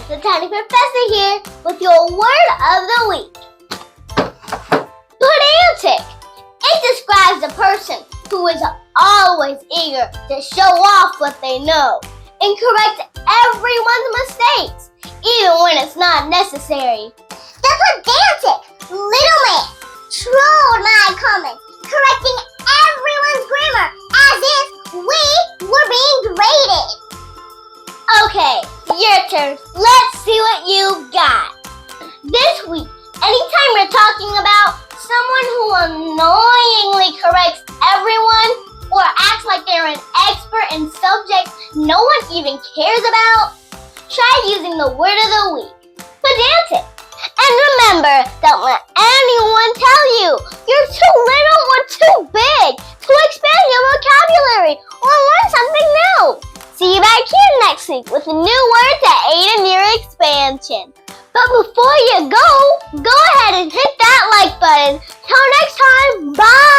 the Tiny Professor here with your word of the week. Pedantic. It describes a person who is always eager to show off what they know and correct everyone's mistakes, even when it's not necessary. The pedantic little man trolled my comments, correcting everyone's grammar as if we were being graded. Okay, your turn. Let's see what you got. This week, anytime you're talking about someone who annoyingly corrects everyone or acts like they're an expert in subjects no one even cares about, try using the word of the week, pedantic. And remember, don't let anyone tell you you're too little or too big to expand your vocabulary or learn something new. See you back here next week with a new word to aid in your expansion. But before you go ahead and hit that like button. Till next time, bye!